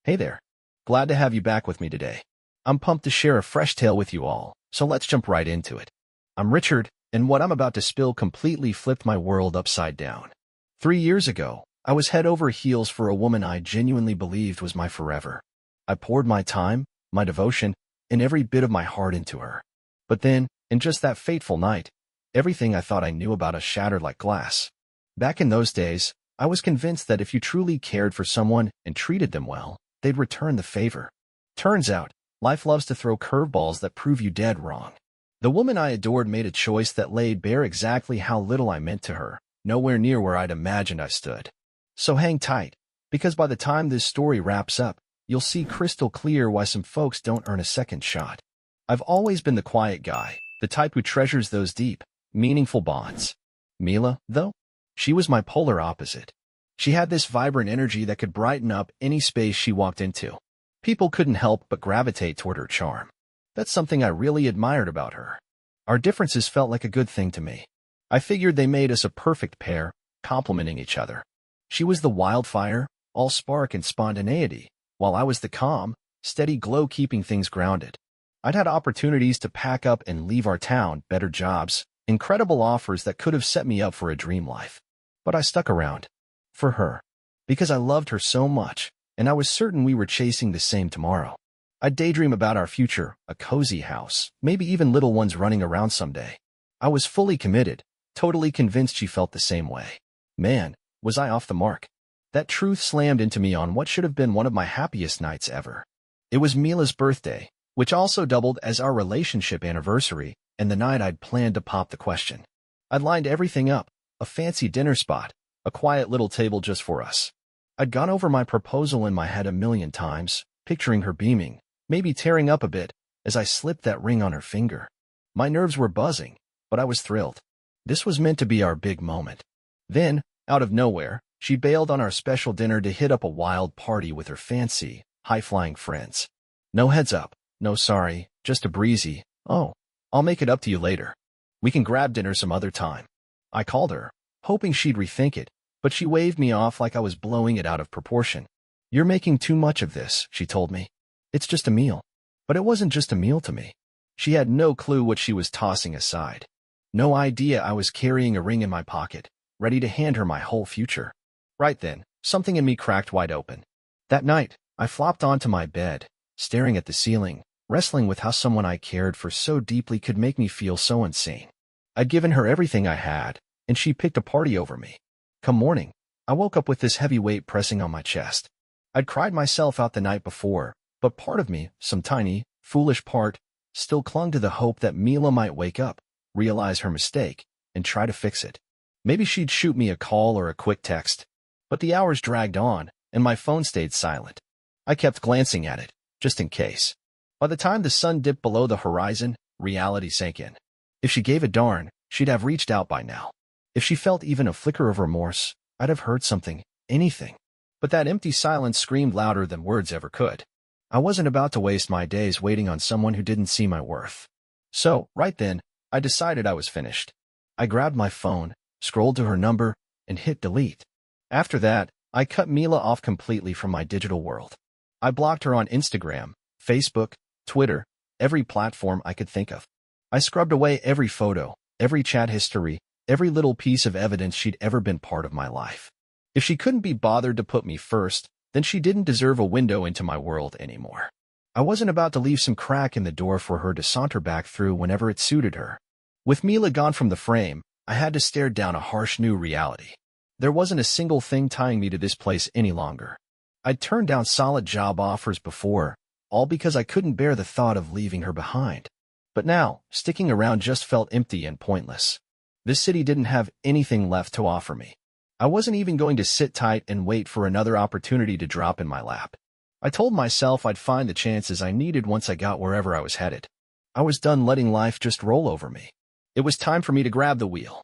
Hey there. Glad to have you back with me today. I'm pumped to share a fresh tale with you all, so let's jump right into it. I'm Richard, and what I'm about to spill completely flipped my world upside down. 3 years ago, I was head over heels for a woman I genuinely believed was my forever. I poured my time, my devotion, and every bit of my heart into her. But then, in just that fateful night, everything I thought I knew about us shattered like glass. Back in those days, I was convinced that if you truly cared for someone and treated them well, they'd return the favor. Turns out, life loves to throw curveballs that prove you dead wrong. The woman I adored made a choice that laid bare exactly how little I meant to her, nowhere near where I'd imagined I stood. So hang tight, because by the time this story wraps up, you'll see crystal clear why some folks don't earn a second shot. I've always been the quiet guy, the type who treasures those deep, meaningful bonds. Mila, though? She was my polar opposite. She had this vibrant energy that could brighten up any space she walked into. People couldn't help but gravitate toward her charm. That's something I really admired about her. Our differences felt like a good thing to me. I figured they made us a perfect pair, complementing each other. She was the wildfire, all spark and spontaneity, while I was the calm, steady glow keeping things grounded. I'd had opportunities to pack up and leave our town, better jobs, incredible offers that could have set me up for a dream life. But I stuck around. For her. Because I loved her so much, and I was certain we were chasing the same tomorrow. I'd daydream about our future, a cozy house, maybe even little ones running around someday. I was fully committed, totally convinced she felt the same way. Man, was I off the mark. That truth slammed into me on what should have been one of my happiest nights ever. It was Mila's birthday, which also doubled as our relationship anniversary, and the night I'd planned to pop the question. I'd lined everything up, a fancy dinner spot, a quiet little table just for us. I'd gone over my proposal in my head a million times, picturing her beaming, maybe tearing up a bit, as I slipped that ring on her finger. My nerves were buzzing, but I was thrilled. This was meant to be our big moment. Then, out of nowhere, she bailed on our special dinner to hit up a wild party with her fancy, high-flying friends. No heads up, no sorry, just a breezy, "Oh, I'll make it up to you later. We can grab dinner some other time." I called her, hoping she'd rethink it, but she waved me off like I was blowing it out of proportion. "You're making too much of this," she told me. "It's just a meal." But it wasn't just a meal to me. She had no clue what she was tossing aside. No idea I was carrying a ring in my pocket, ready to hand her my whole future. Right then, something in me cracked wide open. That night, I flopped onto my bed, staring at the ceiling, wrestling with how someone I cared for so deeply could make me feel so insane. I'd given her everything I had, and she picked a party over me. Come morning, I woke up with this heavy weight pressing on my chest. I'd cried myself out the night before, but part of me, some tiny, foolish part, still clung to the hope that Mila might wake up, realize her mistake, and try to fix it. Maybe she'd shoot me a call or a quick text. But the hours dragged on, and my phone stayed silent. I kept glancing at it, just in case. By the time the sun dipped below the horizon, reality sank in. If she gave a darn, she'd have reached out by now. If she felt even a flicker of remorse, I'd have heard something, anything. But that empty silence screamed louder than words ever could. I wasn't about to waste my days waiting on someone who didn't see my worth. So, right then, I decided I was finished. I grabbed my phone, scrolled to her number, and hit delete. After that, I cut Mila off completely from my digital world. I blocked her on Instagram, Facebook, Twitter, every platform I could think of. I scrubbed away every photo, every chat history, every little piece of evidence she'd ever been part of my life. If she couldn't be bothered to put me first, then she didn't deserve a window into my world anymore. I wasn't about to leave some crack in the door for her to saunter back through whenever it suited her. With Mila gone from the frame, I had to stare down a harsh new reality. There wasn't a single thing tying me to this place any longer. I'd turned down solid job offers before, all because I couldn't bear the thought of leaving her behind. But now, sticking around just felt empty and pointless. This city didn't have anything left to offer me. I wasn't even going to sit tight and wait for another opportunity to drop in my lap. I told myself I'd find the chances I needed once I got wherever I was headed. I was done letting life just roll over me. It was time for me to grab the wheel.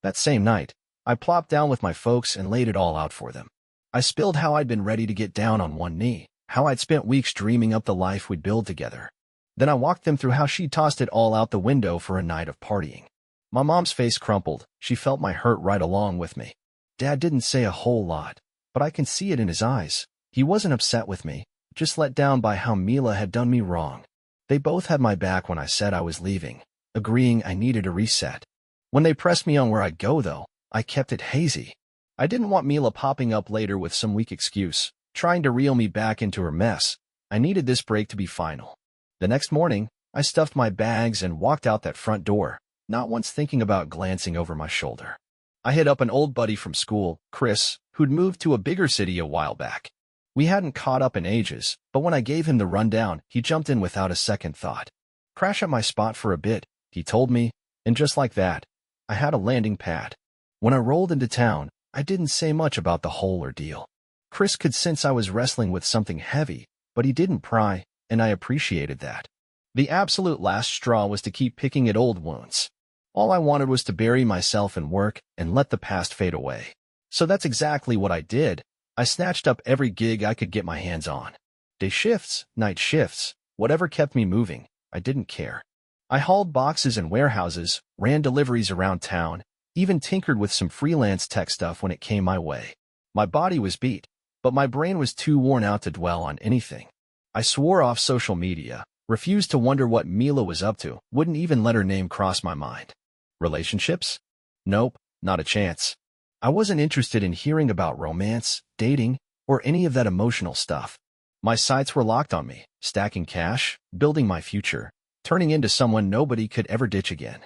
That same night, I plopped down with my folks and laid it all out for them. I spilled how I'd been ready to get down on one knee, how I'd spent weeks dreaming up the life we'd build together. Then I walked them through how she'd tossed it all out the window for a night of partying. My mom's face crumpled. She felt my hurt right along with me. Dad didn't say a whole lot, but I can see it in his eyes. He wasn't upset with me, just let down by how Mila had done me wrong. They both had my back when I said I was leaving, agreeing I needed a reset. When they pressed me on where I'd go, though, I kept it hazy. I didn't want Mila popping up later with some weak excuse, trying to reel me back into her mess. I needed this break to be final. The next morning, I stuffed my bags and walked out that front door, not once thinking about glancing over my shoulder. I hit up an old buddy from school, Chris, who'd moved to a bigger city a while back. We hadn't caught up in ages, but when I gave him the rundown, he jumped in without a second thought. Crash at my spot for a bit, he told me, and just like that, I had a landing pad. When I rolled into town, I didn't say much about the whole ordeal. Chris could sense I was wrestling with something heavy, but he didn't pry, and I appreciated that. The absolute last straw was to keep picking at old wounds. All I wanted was to bury myself in work and let the past fade away. So that's exactly what I did. I snatched up every gig I could get my hands on. Day shifts, night shifts, whatever kept me moving, I didn't care. I hauled boxes in warehouses, ran deliveries around town, even tinkered with some freelance tech stuff when it came my way. My body was beat, but my brain was too worn out to dwell on anything. I swore off social media, refused to wonder what Mila was up to, wouldn't even let her name cross my mind. Relationships? Nope, not a chance. I wasn't interested in hearing about romance, dating, or any of that emotional stuff. My sights were locked on me, stacking cash, building my future, turning into someone nobody could ever ditch again.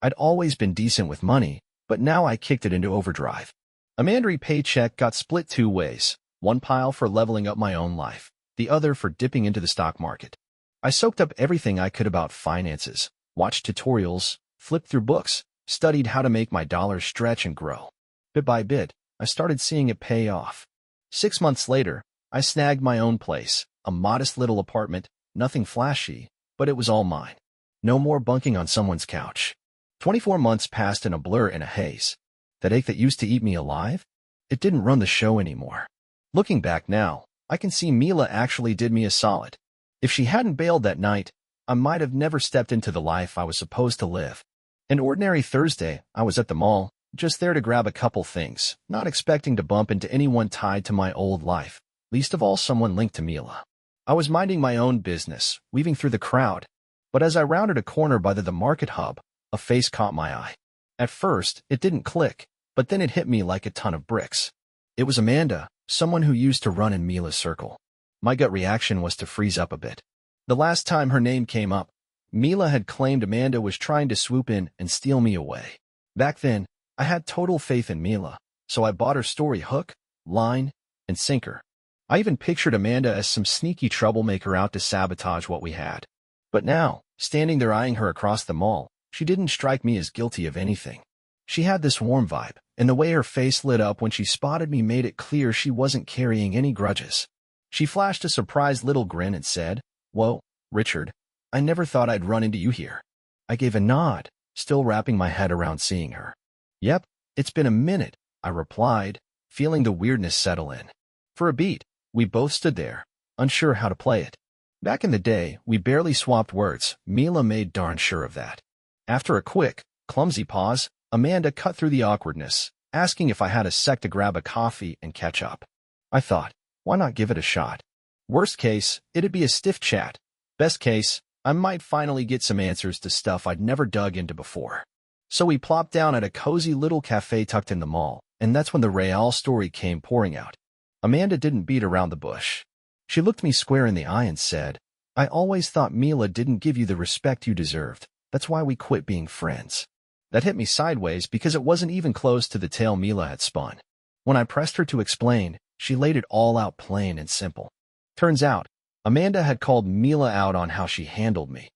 I'd always been decent with money, but now I kicked it into overdrive. A Mandarin paycheck got split two ways, one pile for leveling up my own life, the other for dipping into the stock market. I soaked up everything I could about finances, watched tutorials, flipped through books, studied how to make my dollars stretch and grow. Bit by bit, I started seeing it pay off. 6 months later, I snagged my own place, a modest little apartment, nothing flashy, but it was all mine. No more bunking on someone's couch. 24 months passed in a blur and a haze. That ache that used to eat me alive? It didn't run the show anymore. Looking back now, I can see Mila actually did me a solid. If she hadn't bailed that night, I might have never stepped into the life I was supposed to live. An ordinary Thursday, I was at the mall, just there to grab a couple things, not expecting to bump into anyone tied to my old life, least of all someone linked to Mila. I was minding my own business, weaving through the crowd, but as I rounded a corner by the market hub, a face caught my eye. At first, it didn't click, but then it hit me like a ton of bricks. It was Amanda, someone who used to run in Mila's circle. My gut reaction was to freeze up a bit. The last time her name came up, Mila had claimed Amanda was trying to swoop in and steal me away. Back then, I had total faith in Mila, so I bought her story hook, line, and sinker. I even pictured Amanda as some sneaky troublemaker out to sabotage what we had. But now, standing there eyeing her across the mall, she didn't strike me as guilty of anything. She had this warm vibe, and the way her face lit up when she spotted me made it clear she wasn't carrying any grudges. She flashed a surprised little grin and said, "Whoa, Richard, I never thought I'd run into you here." I gave a nod, still wrapping my head around seeing her. "Yep, it's been a minute," I replied, feeling the weirdness settle in. For a beat, we both stood there, unsure how to play it. Back in the day, we barely swapped words. Mila made darn sure of that. After a quick, clumsy pause, Amanda cut through the awkwardness, asking if I had a sec to grab a coffee and catch up. I thought, why not give it a shot? Worst case, it'd be a stiff chat. Best case, I might finally get some answers to stuff I'd never dug into before. So we plopped down at a cozy little cafe tucked in the mall, and that's when the Real story came pouring out. Amanda didn't beat around the bush. She looked me square in the eye and said, "I always thought Mila didn't give you the respect you deserved. That's why we quit being friends." That hit me sideways because it wasn't even close to the tale Mila had spun. When I pressed her to explain, she laid it all out plain and simple. Turns out, Amanda had called Mila out on how she handled me,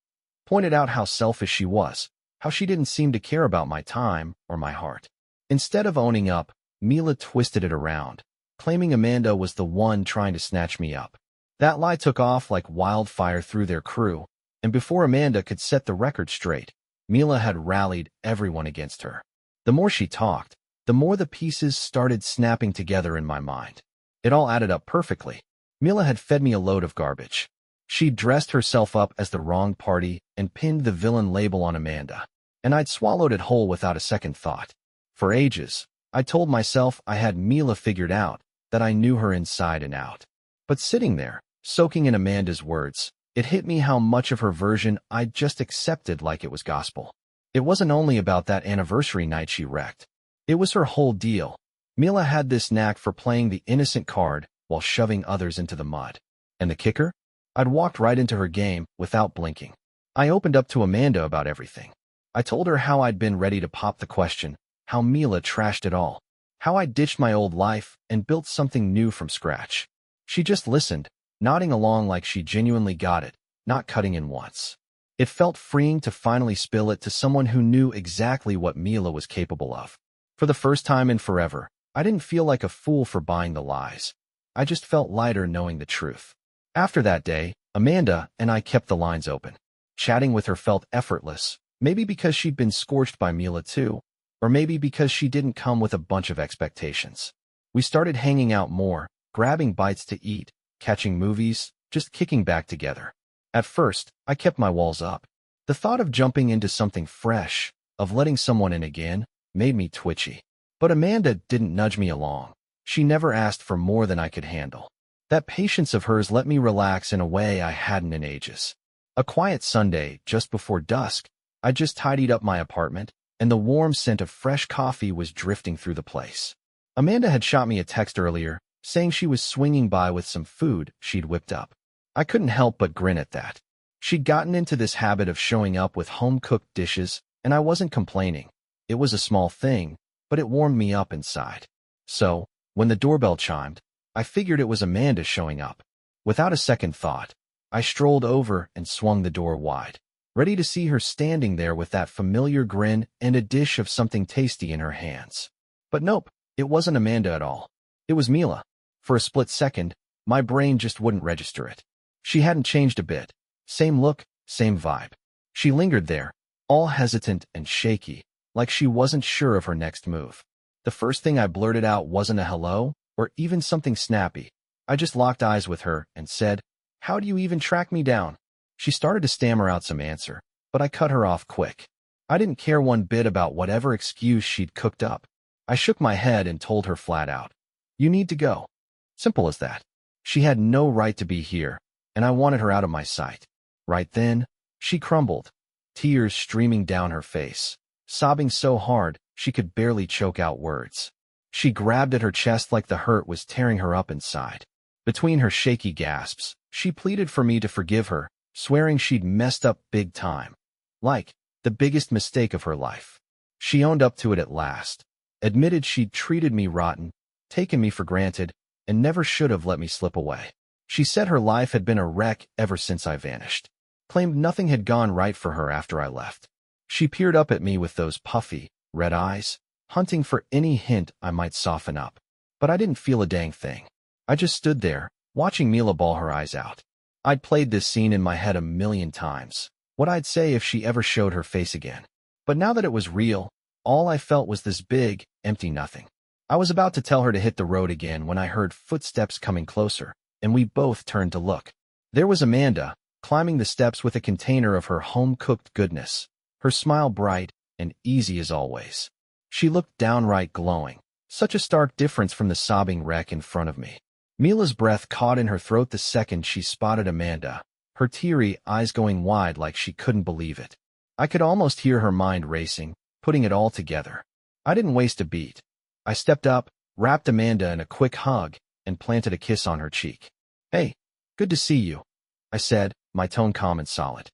pointed out how selfish she was, how she didn't seem to care about my time or my heart. Instead of owning up, Mila twisted it around, claiming Amanda was the one trying to snatch me up. That lie took off like wildfire through their crew, and before Amanda could set the record straight, Mila had rallied everyone against her. The more she talked, the more the pieces started snapping together in my mind. It all added up perfectly. Mila had fed me a load of garbage. She'd dressed herself up as the wrong party and pinned the villain label on Amanda, and I'd swallowed it whole without a second thought. For ages, I told myself I had Mila figured out, that I knew her inside and out. But sitting there, Soaking in Amanda's words, it hit me how much of her version I'd just accepted like it was gospel. It wasn't only about that anniversary night she wrecked. It was her whole deal. Mila had this knack for playing the innocent card while shoving others into the mud. And the kicker? I'd walked right into her game without blinking. I opened up to Amanda about everything. I told her how I'd been ready to pop the question, how Mila trashed it all, how I ditched my old life and built something new from scratch. She just listened, nodding along like she genuinely got it, not cutting in once. It felt freeing to finally spill it to someone who knew exactly what Mila was capable of. For the first time in forever, I didn't feel like a fool for buying the lies. I just felt lighter knowing the truth. After that day, Amanda and I kept the lines open. Chatting with her felt effortless, maybe because she'd been scorched by Mila too, or maybe because she didn't come with a bunch of expectations. We started hanging out more, grabbing bites to eat, catching movies, just kicking back together. At first, I kept my walls up. The thought of jumping into something fresh, of letting someone in again, made me twitchy. But Amanda didn't nudge me along. She never asked for more than I could handle. That patience of hers let me relax in a way I hadn't in ages. A quiet Sunday, just before dusk, I just tidied up my apartment, and the warm scent of fresh coffee was drifting through the place. Amanda had shot me a text earlier, saying she was swinging by with some food she'd whipped up. I couldn't help but grin at that. She'd gotten into this habit of showing up with home-cooked dishes, and I wasn't complaining. It was a small thing, but it warmed me up inside. So, when the doorbell chimed, I figured it was Amanda showing up. Without a second thought, I strolled over and swung the door wide, ready to see her standing there with that familiar grin and a dish of something tasty in her hands. But nope, it wasn't Amanda at all. It was Mila. For a split second, my brain just wouldn't register it. She hadn't changed a bit. Same look, same vibe. She lingered there, all hesitant and shaky, like she wasn't sure of her next move. The first thing I blurted out wasn't a hello, or even something snappy. I just locked eyes with her and said, "How do you even track me down?" She started to stammer out some answer, but I cut her off quick. I didn't care one bit about whatever excuse she'd cooked up. I shook my head and told her flat out, "You need to go." Simple as that. She had no right to be here, and I wanted her out of my sight. Right then, she crumbled, tears streaming down her face, sobbing so hard she could barely choke out words. She grabbed at her chest like the hurt was tearing her up inside. Between her shaky gasps, she pleaded for me to forgive her, swearing she'd messed up big time. Like, the biggest mistake of her life. She owned up to it at last, admitted she'd treated me rotten, taken me for granted, and never should have let me slip away. She said her life had been a wreck ever since I vanished. Claimed nothing had gone right for her after I left. She peered up at me with those puffy, red eyes, hunting for any hint I might soften up. But I didn't feel a dang thing. I just stood there, watching Mila bawl her eyes out. I'd played this scene in my head a million times, what I'd say if she ever showed her face again. But now that it was real, all I felt was this big, empty nothing. I was about to tell her to hit the road again when I heard footsteps coming closer, and we both turned to look. There was Amanda, climbing the steps with a container of her home-cooked goodness, her smile bright and easy as always. She looked downright glowing, such a stark difference from the sobbing wreck in front of me. Mila's breath caught in her throat the second she spotted Amanda, her teary eyes going wide like she couldn't believe it. I could almost hear her mind racing, putting it all together. I didn't waste a beat. I stepped up, wrapped Amanda in a quick hug, and planted a kiss on her cheek. "Hey, good to see you," I said, my tone calm and solid.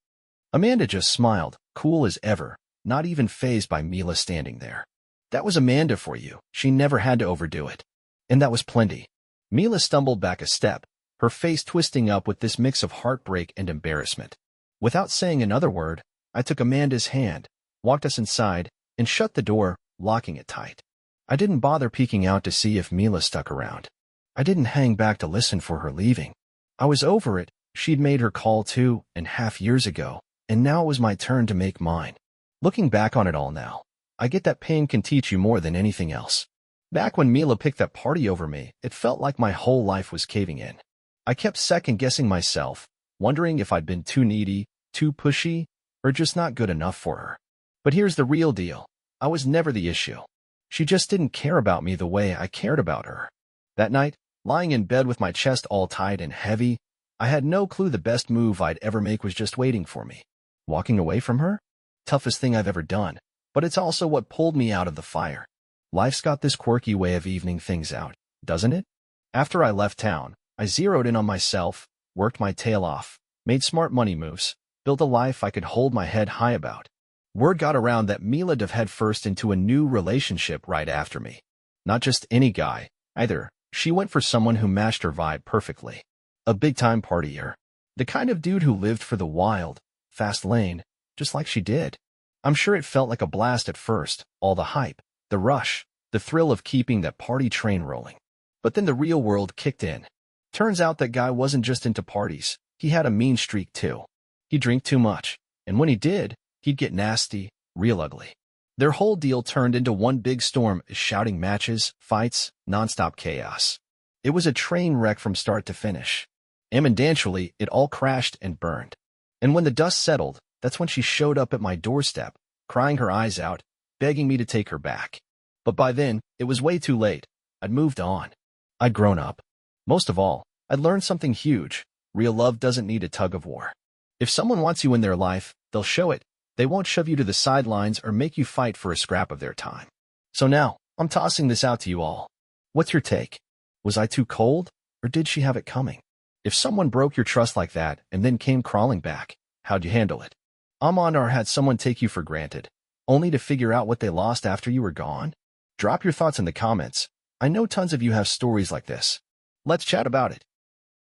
Amanda just smiled, cool as ever, not even fazed by Mila standing there. That was Amanda for you. She never had to overdo it. And that was plenty. Mila stumbled back a step, her face twisting up with this mix of heartbreak and embarrassment. Without saying another word, I took Amanda's hand, walked us inside, and shut the door, locking it tight. I didn't bother peeking out to see if Mila stuck around. I didn't hang back to listen for her leaving. I was over it. She'd made her call 2.5 years ago, and now it was my turn to make mine. Looking back on it all now, I get that pain can teach you more than anything else. Back when Mila picked that party over me, it felt like my whole life was caving in. I kept second-guessing myself, wondering if I'd been too needy, too pushy, or just not good enough for her. But here's the real deal. I was never the issue. She just didn't care about me the way I cared about her. That night, lying in bed with my chest all tight and heavy, I had no clue the best move I'd ever make was just waiting for me. Walking away from her? Toughest thing I've ever done, but it's also what pulled me out of the fire. Life's got this quirky way of evening things out, doesn't it? After I left town, I zeroed in on myself, worked my tail off, made smart money moves, built a life I could hold my head high about. Word got around that Mila dove headfirst into a new relationship right after me. Not just any guy, either. She went for someone who matched her vibe perfectly. A big-time partier. The kind of dude who lived for the wild, fast lane, just like she did. I'm sure it felt like a blast at first, all the hype, the rush, the thrill of keeping that party train rolling. But then the real world kicked in. Turns out that guy wasn't just into parties, he had a mean streak too. He'd drink too much, and when he did, he'd get nasty, real ugly. Their whole deal turned into one big storm, shouting matches, fights, nonstop chaos. It was a train wreck from start to finish. And eventually, it all crashed and burned. And when the dust settled, that's when she showed up at my doorstep, crying her eyes out, begging me to take her back. But by then, it was way too late. I'd moved on. I'd grown up. Most of all, I'd learned something huge. Real love doesn't need a tug-of-war. If someone wants you in their life, they'll show it. They won't shove you to the sidelines or make you fight for a scrap of their time. So now, I'm tossing this out to you all. What's your take? Was I too cold, or did she have it coming? If someone broke your trust like that and then came crawling back, how'd you handle it? Or had someone take you for granted, only to figure out what they lost after you were gone? Drop your thoughts in the comments. I know tons of you have stories like this. Let's chat about it.